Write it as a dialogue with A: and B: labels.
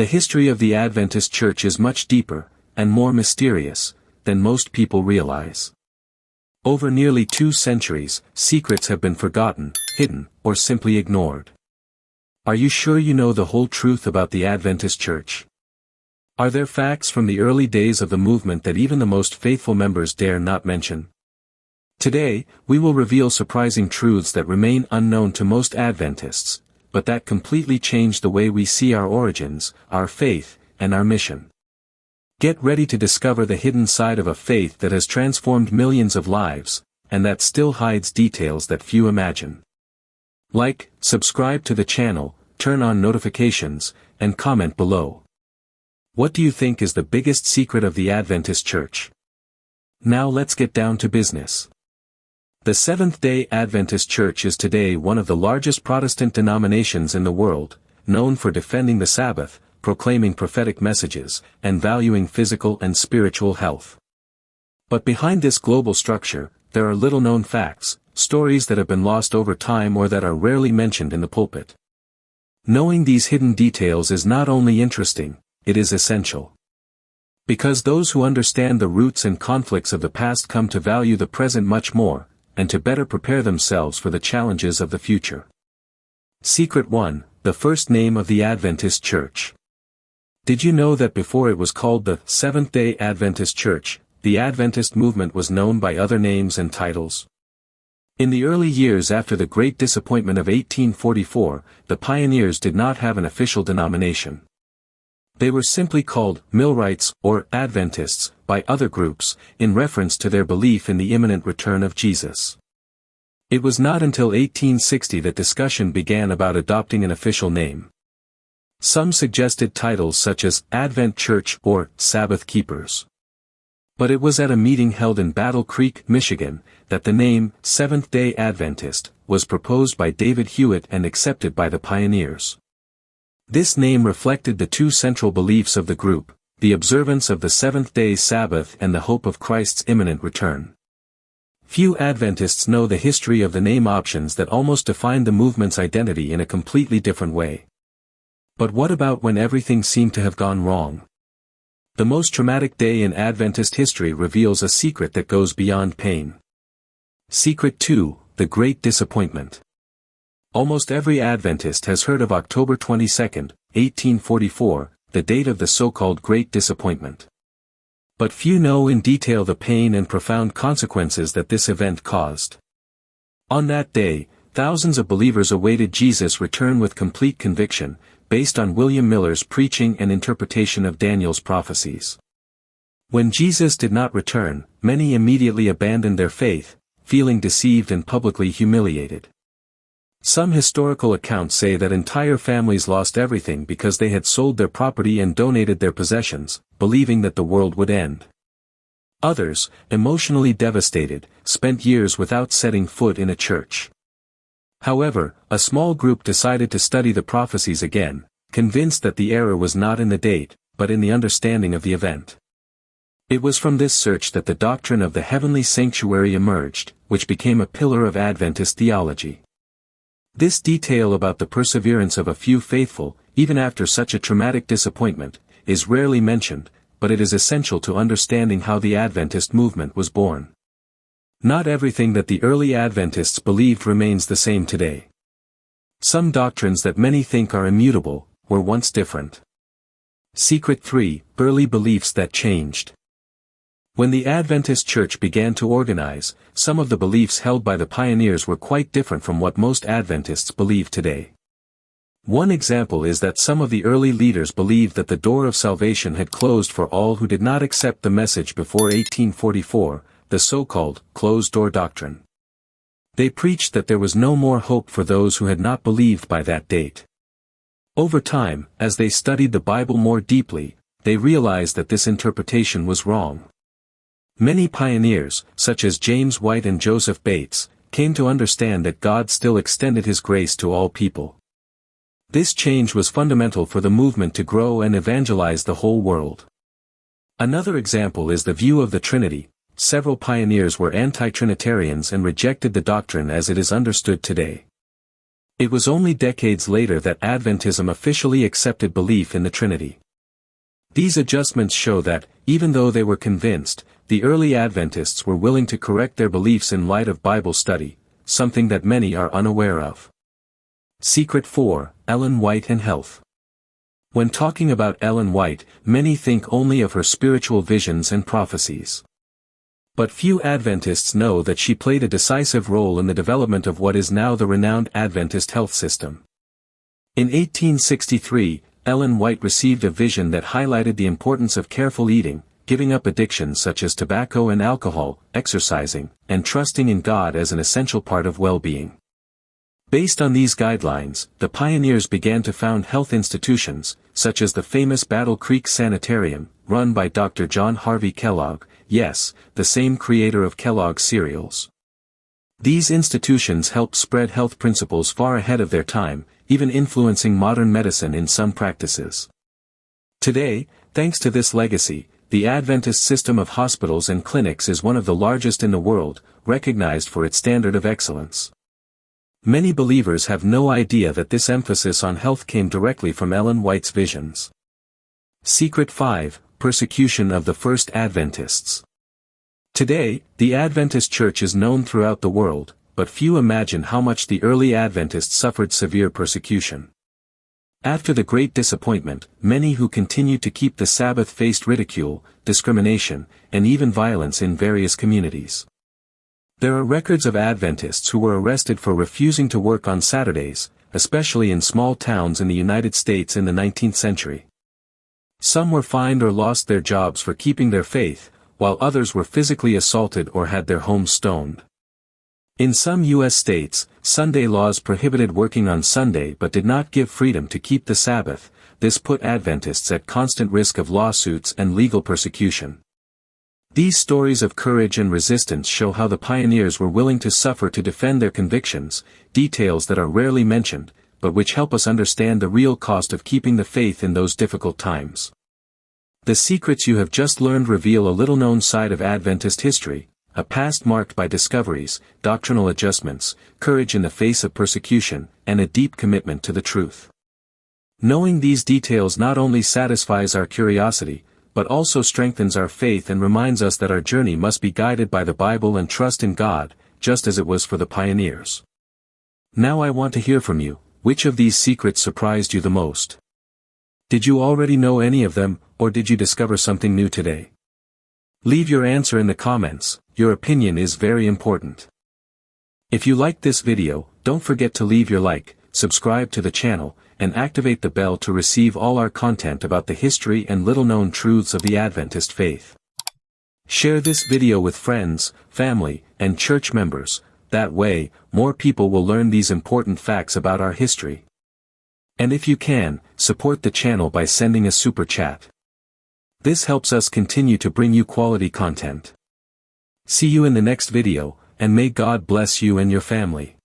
A: The history of the Adventist Church is much deeper, and more mysterious, than most people realize. Over nearly 2 centuries, secrets have been forgotten, hidden, or simply ignored. Are you sure you know the whole truth about the Adventist Church? Are there facts from the early days of the movement that even the most faithful members dare not mention? Today, we will reveal surprising truths that remain unknown to most Adventists, but that completely change the way we see our origins, our faith, and our mission. Get ready to discover the hidden side of a faith that has transformed millions of lives, and that still hides details that few imagine. Like, subscribe to the channel, turn on notifications, and comment below. What do you think is the biggest secret of the Adventist Church? Now let's get down to business. The Seventh-day Adventist Church is today one of the largest Protestant denominations in the world, known for defending the Sabbath, proclaiming prophetic messages, and valuing physical and spiritual health. But behind this global structure, there are little-known facts, stories that have been lost over time or that are rarely mentioned in the pulpit. Knowing these hidden details is not only interesting, it is essential. Because those who understand the roots and conflicts of the past come to value the present much more, and to better prepare themselves for the challenges of the future. Secret 1: The first name of the Adventist Church. Did you know that before it was called the Seventh-day Adventist Church, the Adventist movement was known by other names and titles? In the early years after the Great Disappointment of 1844, the pioneers did not have an official denomination. They were simply called Millwrights or Adventists by other groups, in reference to their belief in the imminent return of Jesus. It was not until 1860 that discussion began about adopting an official name. Some suggested titles such as Advent Church or Sabbath Keepers. But it was at a meeting held in Battle Creek, Michigan, that the name Seventh-day Adventist was proposed by David Hewitt and accepted by the pioneers. This name reflected the 2 central beliefs of the group, the observance of the seventh-day Sabbath and the hope of Christ's imminent return. Few Adventists know the history of the name options that almost defined the movement's identity in a completely different way. But what about when everything seemed to have gone wrong? The most traumatic day in Adventist history reveals a secret that goes beyond pain. Secret 2: The Great Disappointment. Almost every Adventist has heard of October 22, 1844, the date of the so-called Great Disappointment. But few know in detail the pain and profound consequences that this event caused. On that day, thousands of believers awaited Jesus' return with complete conviction, based on William Miller's preaching and interpretation of Daniel's prophecies. When Jesus did not return, many immediately abandoned their faith, feeling deceived and publicly humiliated. Some historical accounts say that entire families lost everything because they had sold their property and donated their possessions, believing that the world would end. Others, emotionally devastated, spent years without setting foot in a church. However, a small group decided to study the prophecies again, convinced that the error was not in the date, but in the understanding of the event. It was from this search that the doctrine of the heavenly sanctuary emerged, which became a pillar of Adventist theology. This detail about the perseverance of a few faithful, even after such a traumatic disappointment, is rarely mentioned, but it is essential to understanding how the Adventist movement was born. Not everything that the early Adventists believed remains the same today. Some doctrines that many think are immutable, were once different. Secret 3: Early beliefs that changed. When the Adventist Church began to organize, some of the beliefs held by the pioneers were quite different from what most Adventists believe today. One example is that some of the early leaders believed that the door of salvation had closed for all who did not accept the message before 1844, the so-called closed-door doctrine. They preached that there was no more hope for those who had not believed by that date. Over time, as they studied the Bible more deeply, they realized that this interpretation was wrong. Many pioneers, such as James White and Joseph Bates, came to understand that God still extended His grace to all people. This change was fundamental for the movement to grow and evangelize the whole world. Another example is the view of the Trinity. Several pioneers were anti-Trinitarians and rejected the doctrine as it is understood today. It was only decades later that Adventism officially accepted belief in the Trinity. These adjustments show that, even though they were convinced, the early Adventists were willing to correct their beliefs in light of Bible study, something that many are unaware of. Secret 4, Ellen White and Health. When talking about Ellen White, many think only of her spiritual visions and prophecies. But few Adventists know that she played a decisive role in the development of what is now the renowned Adventist health system. In 1863, Ellen White received a vision that highlighted the importance of careful eating, giving up addictions such as tobacco and alcohol, exercising, and trusting in God as an essential part of well-being. Based on these guidelines, the pioneers began to found health institutions, such as the famous Battle Creek Sanitarium, run by Dr. John Harvey Kellogg, yes, the same creator of Kellogg's cereals. These institutions helped spread health principles far ahead of their time, even influencing modern medicine in some practices. Today, thanks to this legacy, the Adventist system of hospitals and clinics is one of the largest in the world, recognized for its standard of excellence. Many believers have no idea that this emphasis on health came directly from Ellen White's visions. Secret 5, Persecution of the First Adventists. Today, the Adventist Church is known throughout the world, but few imagine how much the early Adventists suffered severe persecution. After the Great Disappointment, many who continued to keep the Sabbath faced ridicule, discrimination, and even violence in various communities. There are records of Adventists who were arrested for refusing to work on Saturdays, especially in small towns in the United States in the 19th century. Some were fined or lost their jobs for keeping their faith, while others were physically assaulted or had their homes stoned. In some U.S. states, Sunday laws prohibited working on Sunday but did not give freedom to keep the Sabbath. This put Adventists at constant risk of lawsuits and legal persecution. These stories of courage and resistance show how the pioneers were willing to suffer to defend their convictions, details that are rarely mentioned, but which help us understand the real cost of keeping the faith in those difficult times. The secrets you have just learned reveal a little-known side of Adventist history, a past marked by discoveries, doctrinal adjustments, courage in the face of persecution, and a deep commitment to the truth. Knowing these details not only satisfies our curiosity, but also strengthens our faith and reminds us that our journey must be guided by the Bible and trust in God, just as it was for the pioneers. Now I want to hear from you. Which of these secrets surprised you the most? Did you already know any of them, or did you discover something new today? Leave your answer in the comments. Your opinion is very important. If you liked this video, don't forget to leave your like, subscribe to the channel, and activate the bell to receive all our content about the history and little-known truths of the Adventist faith. Share this video with friends, family, and church members. That way, more people will learn these important facts about our history. And if you can, support the channel by sending a super chat. This helps us continue to bring you quality content. See you in the next video, and may God bless you and your family.